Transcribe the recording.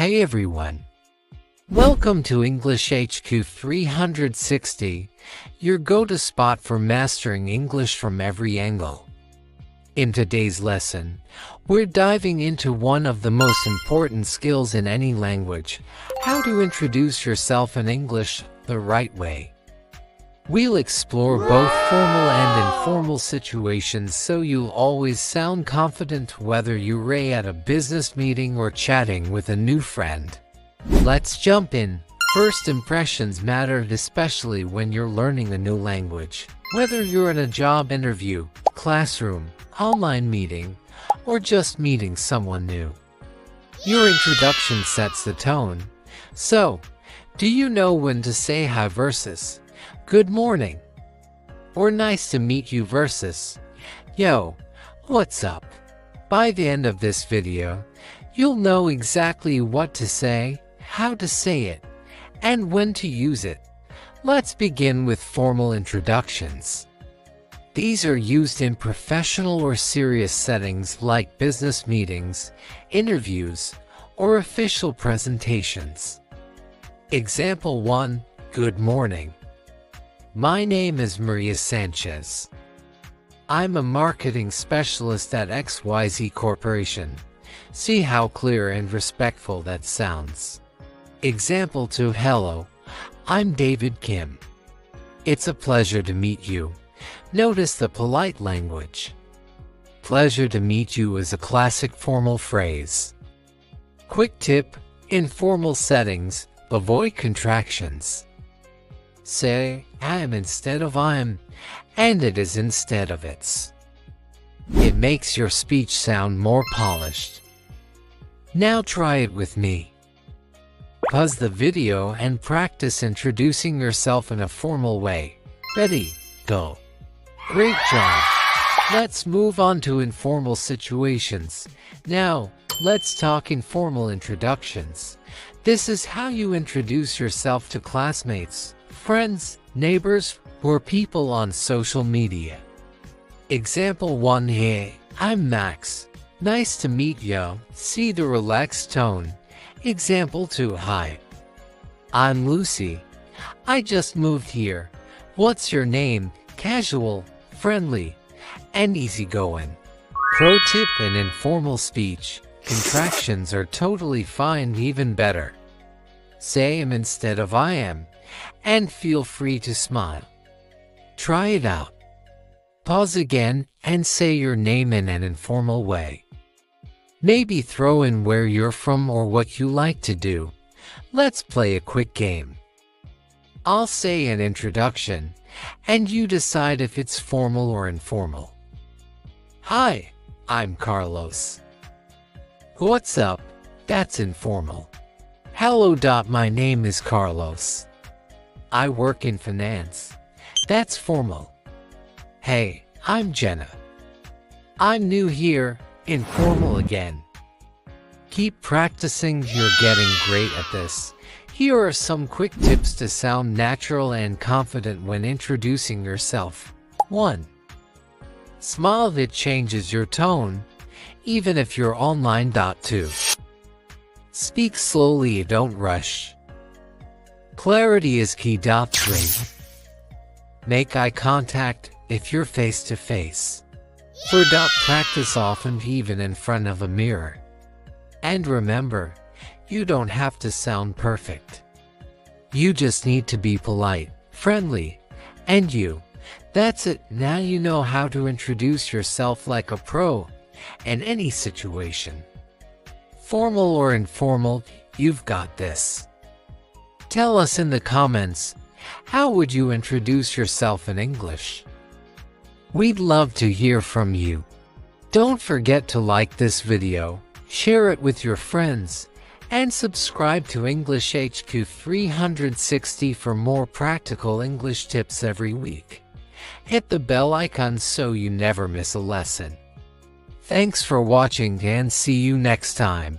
Hi everyone. Welcome to English HQ 360, your go-to spot for mastering English from every angle. In today's lesson, we're diving into one of the most important skills in any language, how to introduce yourself in English the right way. We'll explore both formal and informal situations so you'll always sound confident whether you're at a business meeting or chatting with a new friend. Let's jump in. First impressions matter, especially when you're learning a new language. Whether you're in a job interview, classroom, online meeting, or just meeting someone new, your introduction sets the tone. So, do you know when to say hi versus good morning? Or nice to meet you versus yo, what's up? By the end of this video, you'll know exactly what to say, how to say it, and when to use it. Let's begin with formal introductions. These are used in professional or serious settings like business meetings, interviews, or official presentations. Example 1. Good morning. My name is Maria Sanchez. I'm a marketing specialist at XYZ Corporation. See how clear and respectful that sounds. Example 2. Hello, I'm David Kim. It's a pleasure to meet you. Notice the polite language. Pleasure to meet you is a classic formal phrase. Quick tip: in formal settings, avoid contractions. Say am instead of I'm, and it is instead of it's. It makes your speech sound more polished. Now try it with me. Pause the video and practice introducing yourself in a formal way. Ready, go. Great job. Let's move on to informal situations. Now, let's talk informal introductions. This is how you introduce yourself to classmates, friends, neighbors, or people on social media. Example 1. Hey, I'm Max. Nice to meet you. See the relaxed tone. Example 2. Hi, I'm Lucy. I just moved here. What's your name? Casual, friendly, and easygoing. Pro tip: in informal speech, contractions are totally fine, even better. Say am instead of I am, and feel free to smile. Try it out. Pause again and say your name in an informal way. Maybe throw in where you're from or what you like to do. Let's play a quick game. I'll say an introduction, and you decide if it's formal or informal. Hi, I'm Carlos. What's up? That's informal. Hello. My name is Carlos. I work in finance. That's formal. Hey, I'm Jenna. I'm new here. Informal again. Keep practicing, you're getting great at this. Here are some quick tips to sound natural and confident when introducing yourself. 1. Smile. That changes your tone, even if you're online. 2. Speak slowly, don't rush. Clarity is key. 3. Make eye contact if you're face to face. 4. Practice often, even in front of a mirror. And remember, you don't have to sound perfect. You just need to be polite, friendly, and you. That's it. Now you know how to introduce yourself like a pro in any situation. Formal or informal, you've got this. Tell us in the comments, how would you introduce yourself in English? We'd love to hear from you. Don't forget to like this video, share it with your friends, and subscribe to English HQ 360 for more practical English tips every week. Hit the bell icon so you never miss a lesson. Thanks for watching and see you next time.